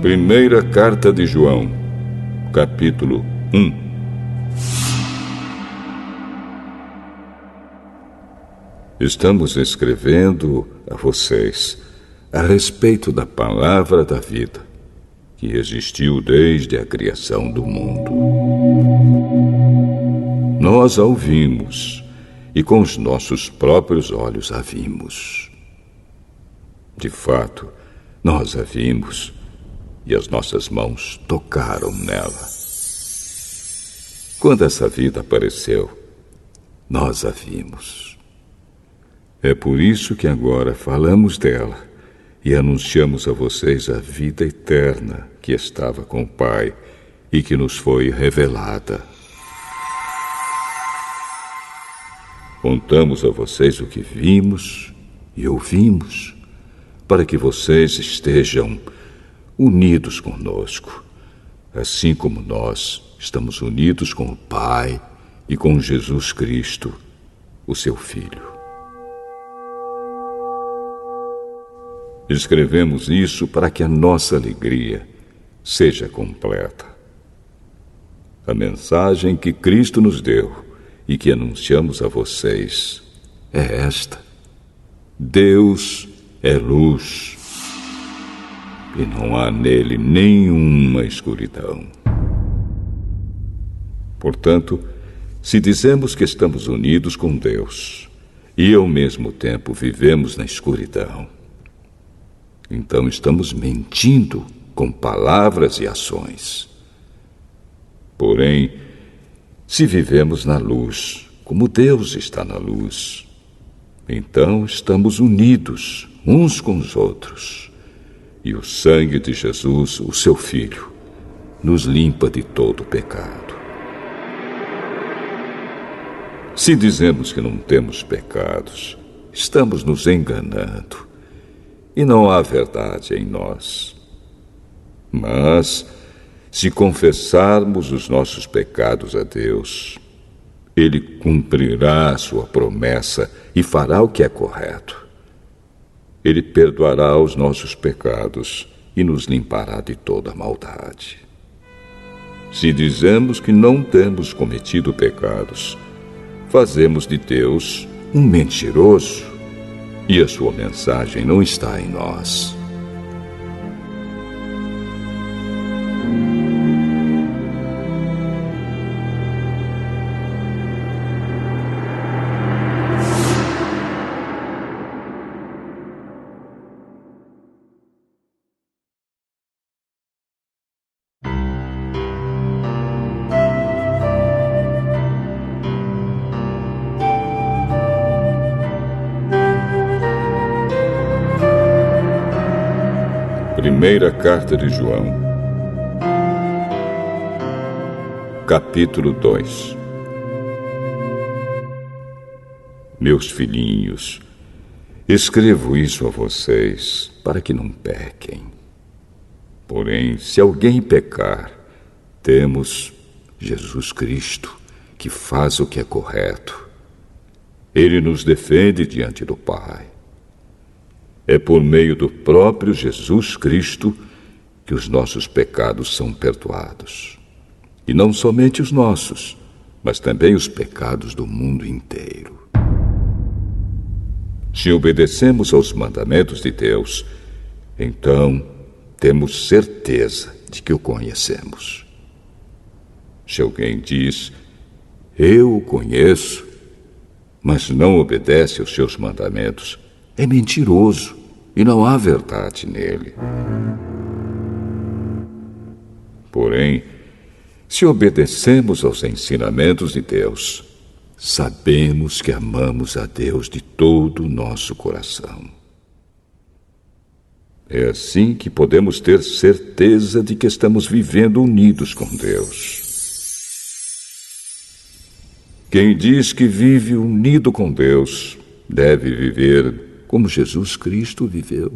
Primeira Carta de João, capítulo 1. Estamos escrevendo a vocês a respeito da palavra da vida, que existiu desde a criação do mundo. Nós a ouvimos e com os nossos próprios olhos a vimos. De fato, nós a vimos e as nossas mãos tocaram nela. Quando essa vida apareceu, nós a vimos. É por isso que agora falamos dela e anunciamos a vocês a vida eterna que estava com o Pai e que nos foi revelada. Contamos a vocês o que vimos e ouvimos, para que vocês estejam unidos conosco, assim como nós estamos unidos com o Pai e com Jesus Cristo, o seu Filho. Escrevemos isso para que a nossa alegria seja completa. A mensagem que Cristo nos deu e que anunciamos a vocês é esta: Deus é luz e não há nele nenhuma escuridão. Portanto, se dizemos que estamos unidos com Deus e ao mesmo tempo vivemos na escuridão, então estamos mentindo com palavras e ações. Porém, se vivemos na luz, como Deus está na luz, então estamos unidos uns com os outros. E o sangue de Jesus, o seu Filho, nos limpa de todo pecado. Se dizemos que não temos pecados, estamos nos enganando e não há verdade em nós. Mas, se confessarmos os nossos pecados a Deus, Ele cumprirá a sua promessa e fará o que é correto. Ele perdoará os nossos pecados e nos limpará de toda maldade. Se dizemos que não temos cometido pecados, fazemos de Deus um mentiroso e a sua mensagem não está em nós. Primeira Carta de João, capítulo 2. Meus filhinhos, escrevo isso a vocês para que não pequem. Porém, se alguém pecar, temos Jesus Cristo, que faz o que é correto. Ele nos defende diante do Pai. É por meio do próprio Jesus Cristo que os nossos pecados são perdoados. E não somente os nossos, mas também os pecados do mundo inteiro. Se obedecemos aos mandamentos de Deus, então temos certeza de que o conhecemos. Se alguém diz, eu o conheço, mas não obedece aos seus mandamentos, é mentiroso e não há verdade nele. Porém, se obedecemos aos ensinamentos de Deus, sabemos que amamos a Deus de todo o nosso coração. É assim que podemos ter certeza de que estamos vivendo unidos com Deus. Quem diz que vive unido com Deus deve viver como Jesus Cristo viveu.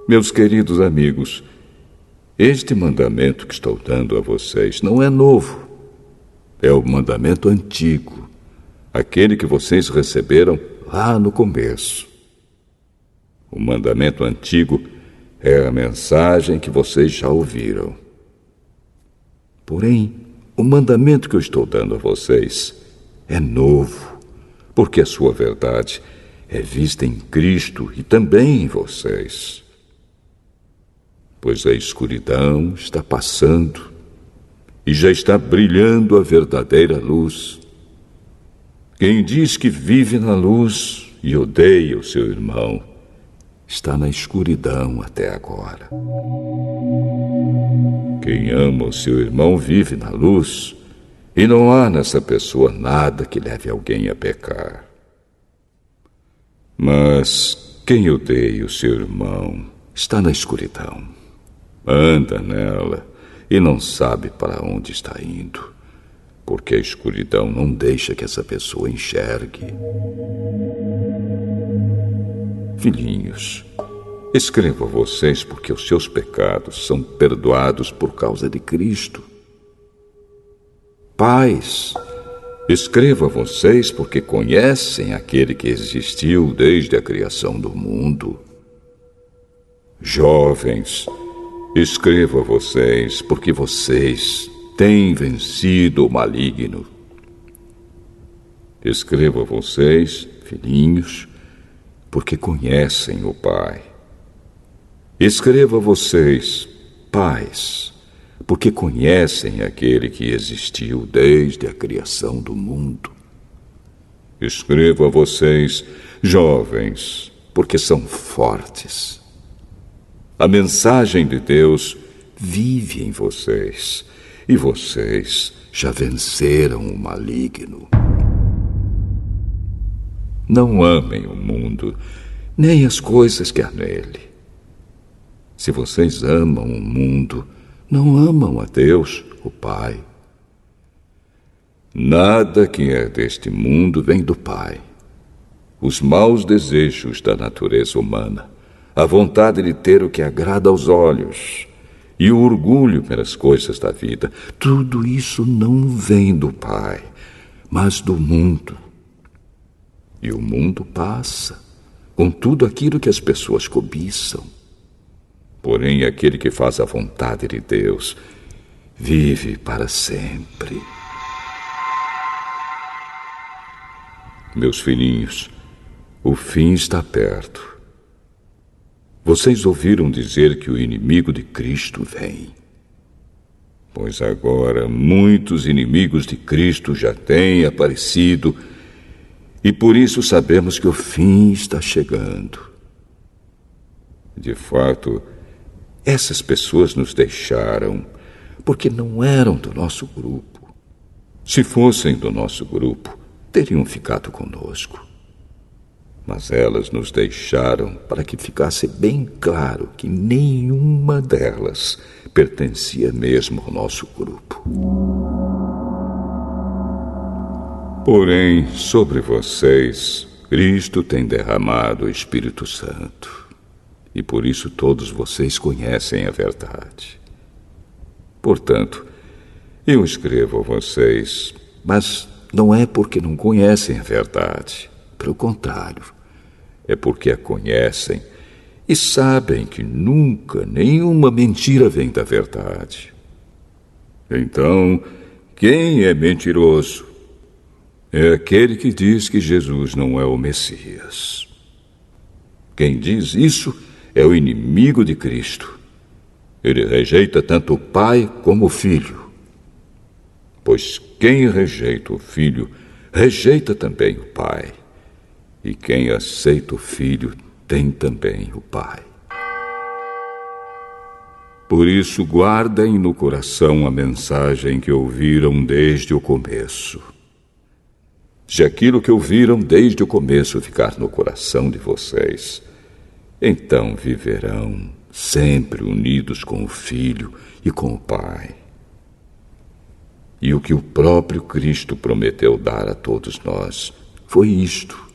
Meus queridos amigos, este mandamento que estou dando a vocês não é novo. É o mandamento antigo, aquele que vocês receberam lá no começo. O mandamento antigo é a mensagem que vocês já ouviram. Porém, o mandamento que eu estou dando a vocês é novo, porque a sua verdade é vista em Cristo e também em vocês. Pois a escuridão está passando e já está brilhando a verdadeira luz. Quem diz que vive na luz e odeia o seu irmão está na escuridão até agora. Quem ama o seu irmão vive na luz, e não há nessa pessoa nada que leve alguém a pecar. Mas quem odeia o seu irmão está na escuridão, anda nela e não sabe para onde está indo, porque a escuridão não deixa que essa pessoa enxergue. Filhinhos, escrevo a vocês porque os seus pecados são perdoados por causa de Cristo. Pais, escrevo a vocês porque conhecem aquele que existiu desde a criação do mundo. Jovens, escrevo a vocês porque vocês têm vencido o maligno. Escrevo a vocês, filhinhos, porque conhecem o Pai. Escrevo a vocês, pais, porque conhecem aquele que existiu desde a criação do mundo. Escrevo a vocês, jovens, porque são fortes. A mensagem de Deus vive em vocês, e vocês já venceram o maligno. Não amem o mundo, nem as coisas que há nele. Se vocês amam o mundo, não amam a Deus, o Pai. Nada que é deste mundo vem do Pai. Os maus desejos da natureza humana, a vontade de ter o que agrada aos olhos e o orgulho pelas coisas da vida, tudo isso não vem do Pai, mas do mundo. E o mundo passa, com tudo aquilo que as pessoas cobiçam. Porém, aquele que faz a vontade de Deus vive para sempre. Meus filhinhos, o fim está perto. Vocês ouviram dizer que o inimigo de Cristo vem. Pois agora muitos inimigos de Cristo já têm aparecido, e por isso sabemos que o fim está chegando. De fato, essas pessoas nos deixaram porque não eram do nosso grupo. Se fossem do nosso grupo, teriam ficado conosco. Mas elas nos deixaram para que ficasse bem claro que nenhuma delas pertencia mesmo ao nosso grupo. Porém, sobre vocês, Cristo tem derramado o Espírito Santo, e por isso todos vocês conhecem a verdade. Portanto, eu escrevo a vocês, mas não é porque não conhecem a verdade. Pelo contrário, é porque a conhecem e sabem que nunca nenhuma mentira vem da verdade. Então, quem é mentiroso? É aquele que diz que Jesus não é o Messias. Quem diz isso é o inimigo de Cristo. Ele rejeita tanto o Pai como o Filho. Pois quem rejeita o Filho, rejeita também o Pai. E quem aceita o Filho, tem também o Pai. Por isso, guardem no coração a mensagem que ouviram desde o começo. Se aquilo que ouviram desde o começo ficar no coração de vocês, então viverão sempre unidos com o Filho e com o Pai. E o que o próprio Cristo prometeu dar a todos nós foi isto: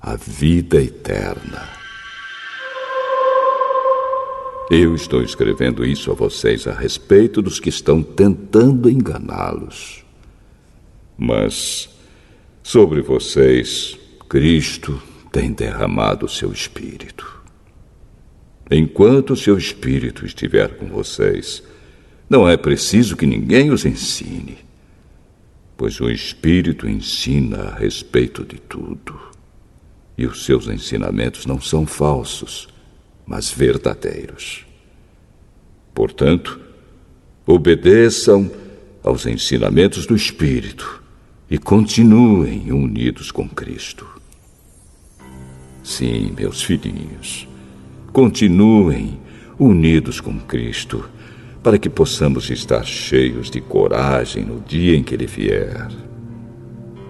a vida eterna. Eu estou escrevendo isso a vocês a respeito dos que estão tentando enganá-los. Mas sobre vocês, Cristo tem derramado o seu Espírito. Enquanto seu Espírito estiver com vocês, não é preciso que ninguém os ensine, pois o Espírito ensina a respeito de tudo. E os seus ensinamentos não são falsos, mas verdadeiros. Portanto, obedeçam aos ensinamentos do Espírito e continuem unidos com Cristo. Sim, meus filhinhos, continuem unidos com Cristo, para que possamos estar cheios de coragem no dia em que Ele vier.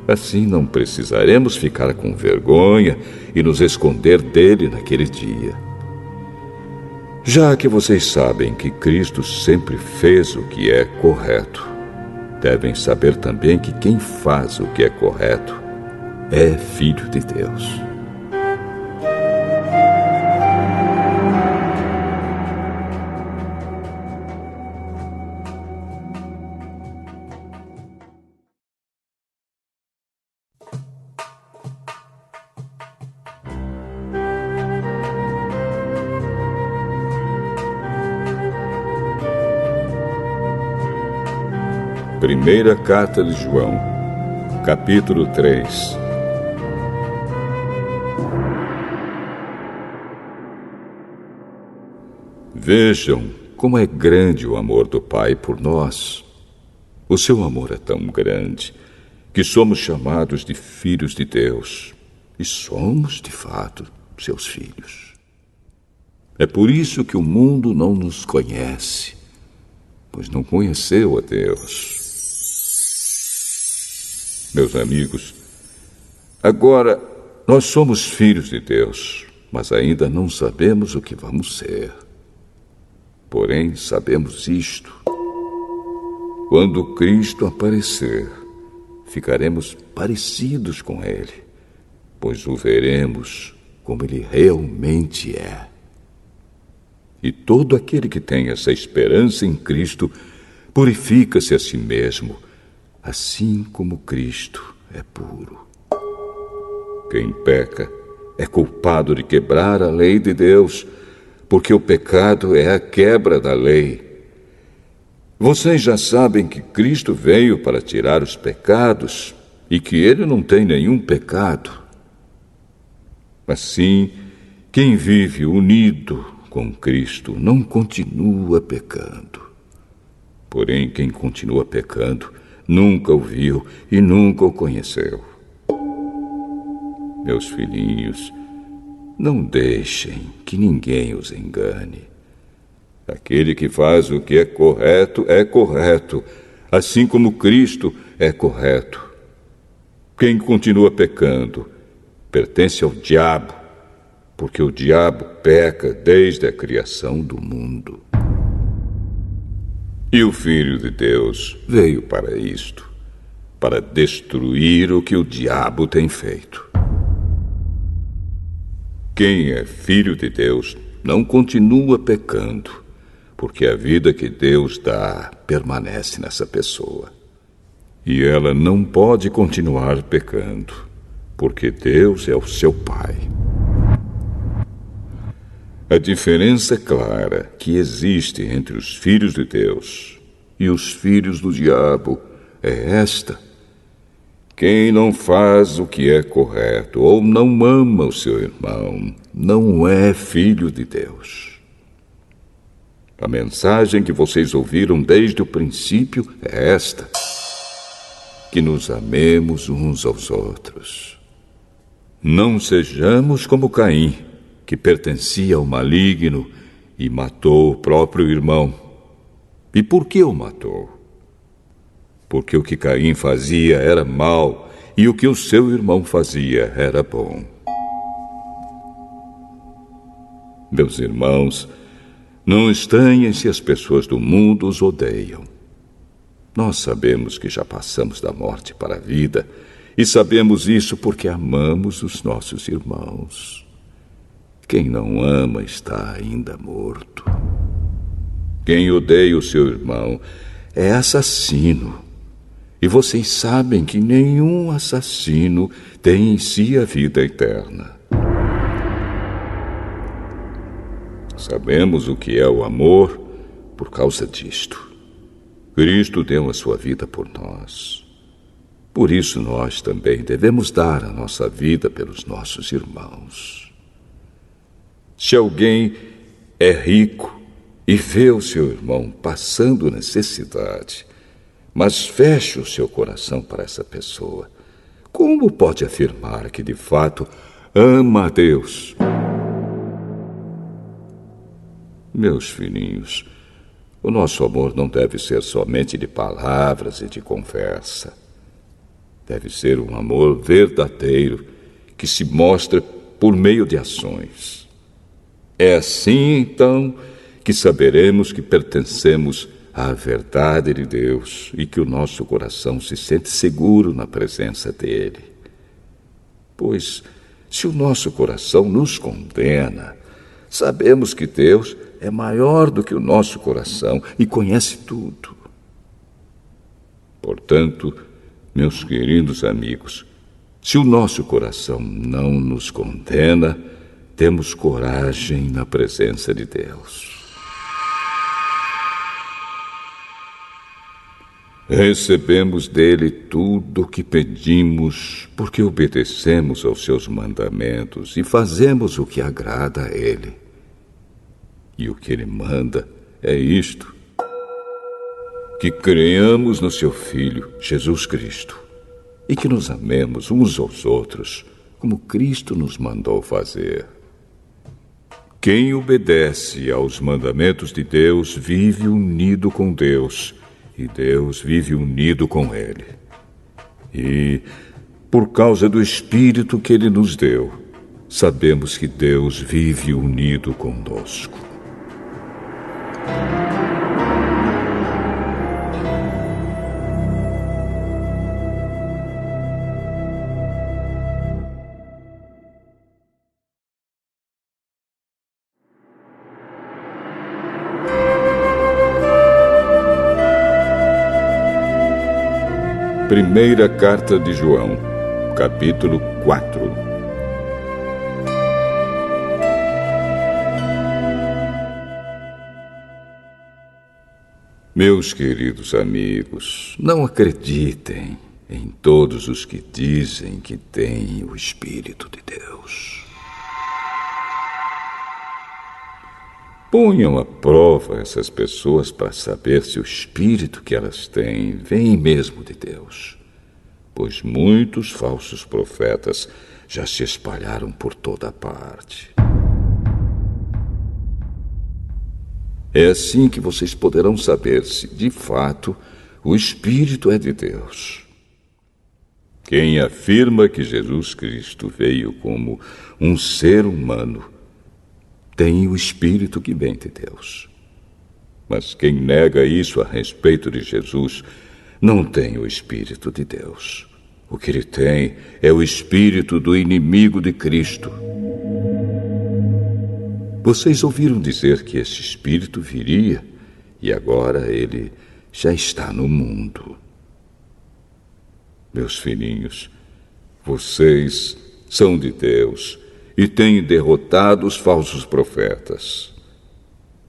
Assim não precisaremos ficar com vergonha e nos esconder dele naquele dia. Já que vocês sabem que Cristo sempre fez o que é correto, devem saber também que quem faz o que é correto é filho de Deus. Primeira Carta de João, capítulo 3. Vejam como é grande o amor do Pai por nós. O seu amor é tão grande que somos chamados de filhos de Deus, e somos, de fato, seus filhos. É por isso que o mundo não nos conhece, pois não conheceu a Deus. Meus amigos, agora nós somos filhos de Deus, mas ainda não sabemos o que vamos ser. Porém, sabemos isto: quando Cristo aparecer, ficaremos parecidos com Ele, pois o veremos como Ele realmente é. E todo aquele que tem essa esperança em Cristo purifica-se a si mesmo, assim como Cristo é puro. Quem peca é culpado de quebrar a lei de Deus, porque o pecado é a quebra da lei. Vocês já sabem que Cristo veio para tirar os pecados e que Ele não tem nenhum pecado. Assim, quem vive unido com Cristo não continua pecando. Porém, quem continua pecando nunca o viu e nunca o conheceu. Meus filhinhos, não deixem que ninguém os engane. Aquele que faz o que é correto, assim como Cristo é correto. Quem continua pecando pertence ao diabo, porque o diabo peca desde a criação do mundo. E o Filho de Deus veio para isto, para destruir o que o diabo tem feito. Quem é filho de Deus não continua pecando, porque a vida que Deus dá permanece nessa pessoa. E ela não pode continuar pecando, porque Deus é o seu Pai. A diferença clara que existe entre os filhos de Deus e os filhos do diabo é esta: quem não faz o que é correto ou não ama o seu irmão não é filho de Deus. A mensagem que vocês ouviram desde o princípio é esta: que nos amemos uns aos outros. Não sejamos como Caim, que pertencia ao maligno e matou o próprio irmão. E por que o matou? Porque o que Caim fazia era mal e o que o seu irmão fazia era bom. Meus irmãos, não estranhem se as pessoas do mundo os odeiam. Nós sabemos que já passamos da morte para a vida, e sabemos isso porque amamos os nossos irmãos. Quem não ama está ainda morto. Quem odeia o seu irmão é assassino. E vocês sabem que nenhum assassino tem em si a vida eterna. Sabemos o que é o amor por causa disto. Cristo deu a sua vida por nós. Por isso nós também devemos dar a nossa vida pelos nossos irmãos. Se alguém é rico e vê o seu irmão passando necessidade, mas fecha o seu coração para essa pessoa, como pode afirmar que de fato ama a Deus? Meus filhinhos, o nosso amor não deve ser somente de palavras e de conversa. Deve ser um amor verdadeiro que se mostra por meio de ações. É assim, então, que saberemos que pertencemos à verdade de Deus e que o nosso coração se sente seguro na presença dele. Pois, se o nosso coração nos condena, sabemos que Deus é maior do que o nosso coração e conhece tudo. Portanto, meus queridos amigos, se o nosso coração não nos condena, temos coragem na presença de Deus. Recebemos dele tudo o que pedimos, porque obedecemos aos seus mandamentos e fazemos o que agrada a ele. E o que ele manda é isto: que creamos no seu Filho, Jesus Cristo, e que nos amemos uns aos outros, como Cristo nos mandou fazer. Quem obedece aos mandamentos de Deus vive unido com Deus, e Deus vive unido com ele. E, por causa do Espírito que ele nos deu, sabemos que Deus vive unido conosco. Primeira Carta de João, capítulo 4. Meus queridos amigos, não acreditem em todos os que dizem que têm o Espírito de Deus. Ponham à prova essas pessoas para saber se o espírito que elas têm vem mesmo de Deus, pois muitos falsos profetas já se espalharam por toda a parte. É assim que vocês poderão saber se, de fato, o Espírito é de Deus. Quem afirma que Jesus Cristo veio como um ser humano tem o Espírito que vem de Deus. Mas quem nega isso a respeito de Jesus não tem o Espírito de Deus. O que ele tem é o espírito do inimigo de Cristo. Vocês ouviram dizer que esse espírito viria e agora ele já está no mundo. Meus filhinhos, vocês são de Deus e têm derrotado os falsos profetas,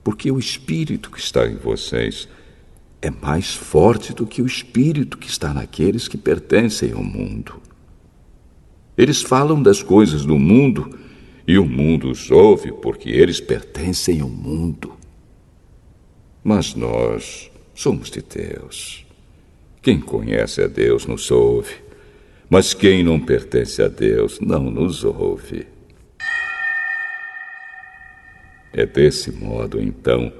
porque o espírito que está em vocês é mais forte do que o espírito que está naqueles que pertencem ao mundo. Eles falam das coisas do mundo e o mundo os ouve porque eles pertencem ao mundo. Mas nós somos de Deus. Quem conhece a Deus nos ouve, mas quem não pertence a Deus não nos ouve. É desse modo, então,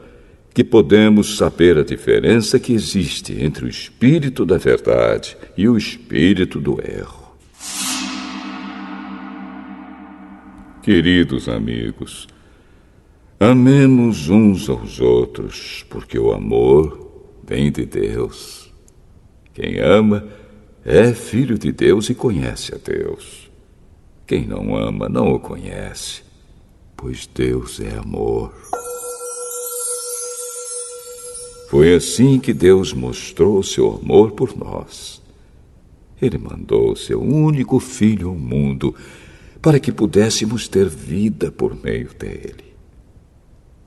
que podemos saber a diferença que existe entre o espírito da verdade e o espírito do erro. Queridos amigos, amemos uns aos outros, porque o amor vem de Deus. Quem ama é filho de Deus e conhece a Deus. Quem não ama não o conhece, pois Deus é amor. Foi assim que Deus mostrou seu amor por nós. Ele mandou seu único filho ao mundo para que pudéssemos ter vida por meio dele.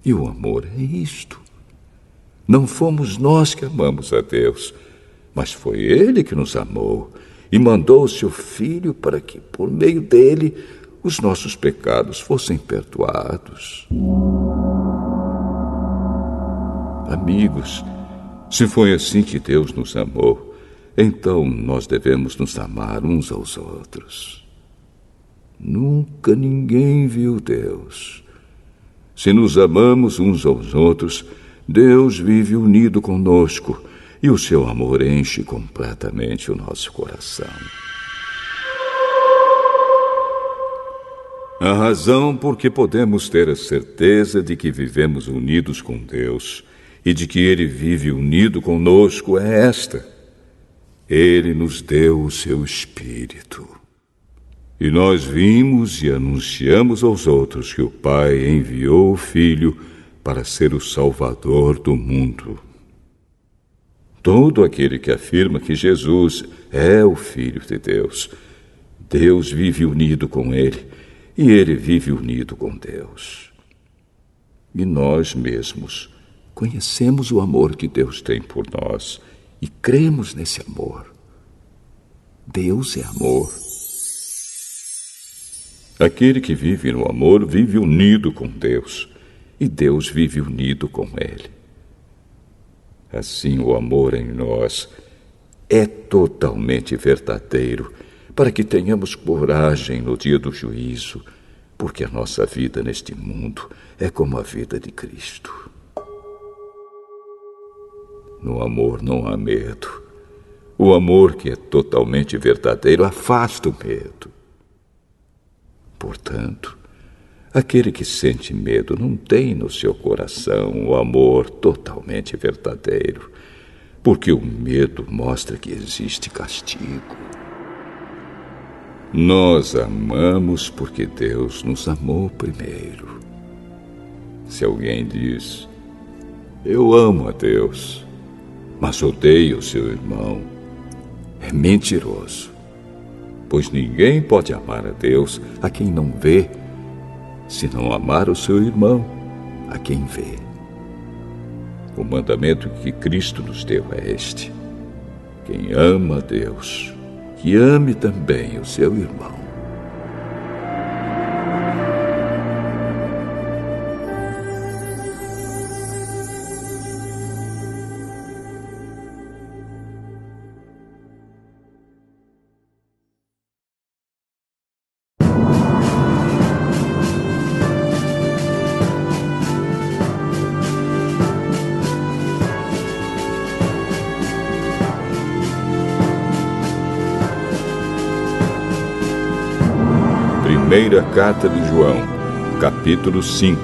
E o amor é isto. Não fomos nós que amamos a Deus, mas foi Ele que nos amou e mandou o seu Filho para que, por meio dele, os nossos pecados fossem perdoados. Amigos, se foi assim que Deus nos amou, então nós devemos nos amar uns aos outros. Nunca ninguém viu Deus. Se nos amamos uns aos outros, Deus vive unido conosco e o seu amor enche completamente o nosso coração. A razão por que podemos ter a certeza de que vivemos unidos com Deus e de que Ele vive unido conosco é esta: Ele nos deu o seu Espírito. E nós vimos e anunciamos aos outros que o Pai enviou o Filho para ser o Salvador do mundo. Todo aquele que afirma que Jesus é o Filho de Deus, Deus vive unido com ele e ele vive unido com Deus. E nós mesmos conhecemos o amor que Deus tem por nós e cremos nesse amor. Deus é amor. Aquele que vive no amor vive unido com Deus, e Deus vive unido com ele. Assim, o amor em nós é totalmente verdadeiro, para que tenhamos coragem no dia do juízo, porque a nossa vida neste mundo é como a vida de Cristo. No amor não há medo. O amor que é totalmente verdadeiro afasta o medo. Portanto, aquele que sente medo não tem no seu coração o amor totalmente verdadeiro, porque o medo mostra que existe castigo. Nós amamos porque Deus nos amou primeiro. Se alguém diz: eu amo a Deus, mas odeio o seu irmão, é mentiroso. Pois ninguém pode amar a Deus a quem não vê, se não amar o seu irmão a quem vê. O mandamento que Cristo nos deu é este: quem ama a Deus, que ame também o seu irmão. Primeira Carta de João, capítulo 5.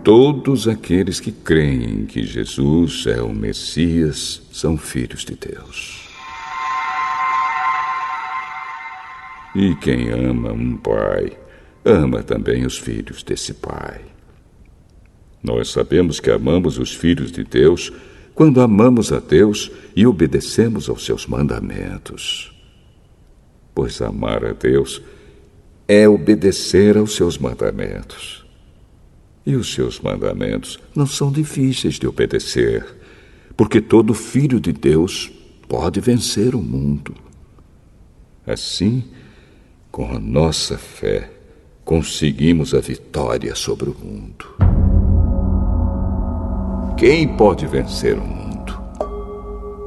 Todos aqueles que creem que Jesus é o Messias são filhos de Deus. E quem ama um pai, ama também os filhos desse pai. Nós sabemos que amamos os filhos de Deus quando amamos a Deus e obedecemos aos seus mandamentos. Pois amar a Deus é obedecer aos seus mandamentos. E os seus mandamentos não são difíceis de obedecer, porque todo filho de Deus pode vencer o mundo. Assim, com a nossa fé, conseguimos a vitória sobre o mundo. Quem pode vencer o mundo?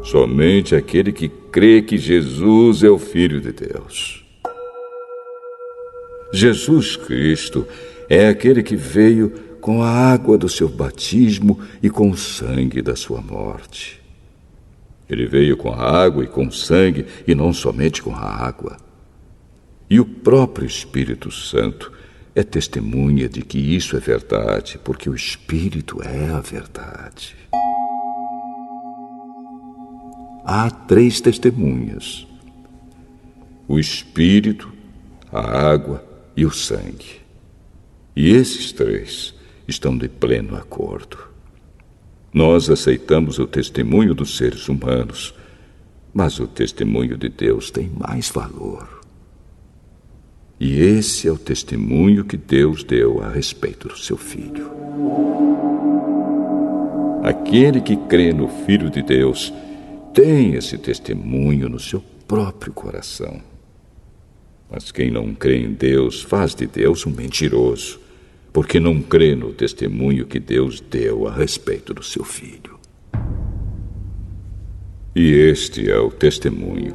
Somente aquele que crê que Jesus é o Filho de Deus. Jesus Cristo é aquele que veio com a água do seu batismo e com o sangue da sua morte. Ele veio com a água e com o sangue, e não somente com a água. E o próprio Espírito Santo é testemunha de que isso é verdade, porque o Espírito é a verdade. Há 3 testemunhas: o Espírito, a água e o sangue. E esses 3 estão de pleno acordo. Nós aceitamos o testemunho dos seres humanos, mas o testemunho de Deus tem mais valor. E esse é o testemunho que Deus deu a respeito do seu Filho. Aquele que crê no Filho de Deus tem esse testemunho no seu próprio coração. Mas quem não crê em Deus faz de Deus um mentiroso, porque não crê no testemunho que Deus deu a respeito do seu Filho. E este é o testemunho.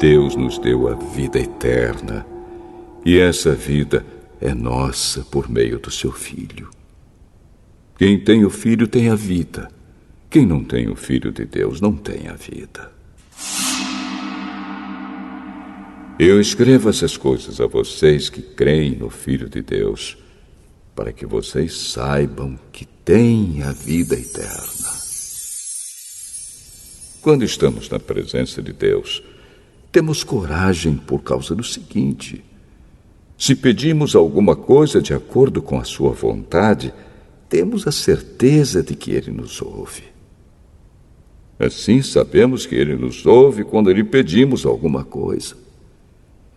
Deus nos deu a vida eterna, e essa vida é nossa por meio do seu Filho. Quem tem o Filho tem a vida. Quem não tem o Filho de Deus não tem a vida. Eu escrevo essas coisas a vocês que creem no Filho de Deus, para que vocês saibam que têm a vida eterna. Quando estamos na presença de Deus, temos coragem por causa do seguinte: se pedimos alguma coisa de acordo com a sua vontade, temos a certeza de que Ele nos ouve. Assim sabemos que Ele nos ouve quando lhe pedimos alguma coisa.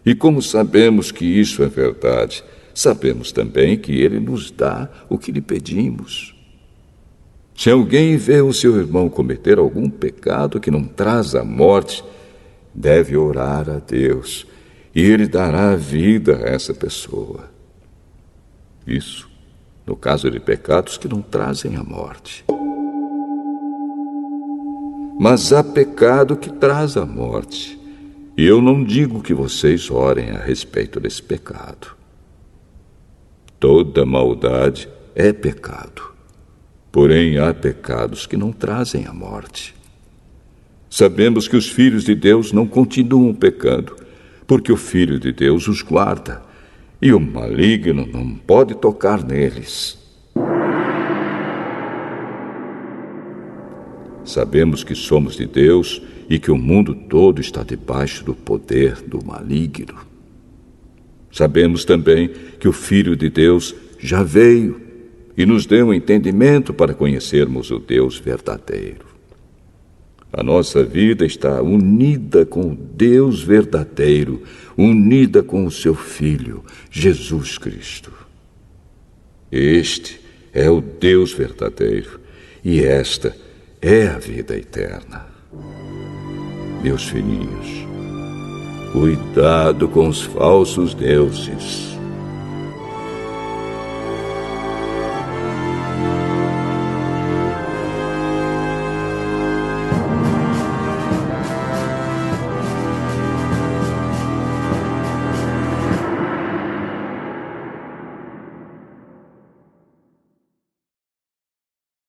E como sabemos que isso é verdade, sabemos também que Ele nos dá o que lhe pedimos. Se alguém vê o seu irmão cometer algum pecado que não traz a morte, deve orar a Deus, e Ele dará vida a essa pessoa. Isso no caso de pecados que não trazem a morte. Mas há pecado que traz a morte, e eu não digo que vocês orem a respeito desse pecado. Toda maldade é pecado, porém há pecados que não trazem a morte. Sabemos que os filhos de Deus não continuam pecando, porque o Filho de Deus os guarda, e o maligno não pode tocar neles. Sabemos que somos de Deus e que o mundo todo está debaixo do poder do maligno. Sabemos também que o Filho de Deus já veio e nos deu entendimento para conhecermos o Deus verdadeiro. A nossa vida está unida com o Deus verdadeiro, unida com o seu Filho, Jesus Cristo. Este é o Deus verdadeiro, e esta é a vida eterna. Meus filhinhos, cuidado com os falsos deuses.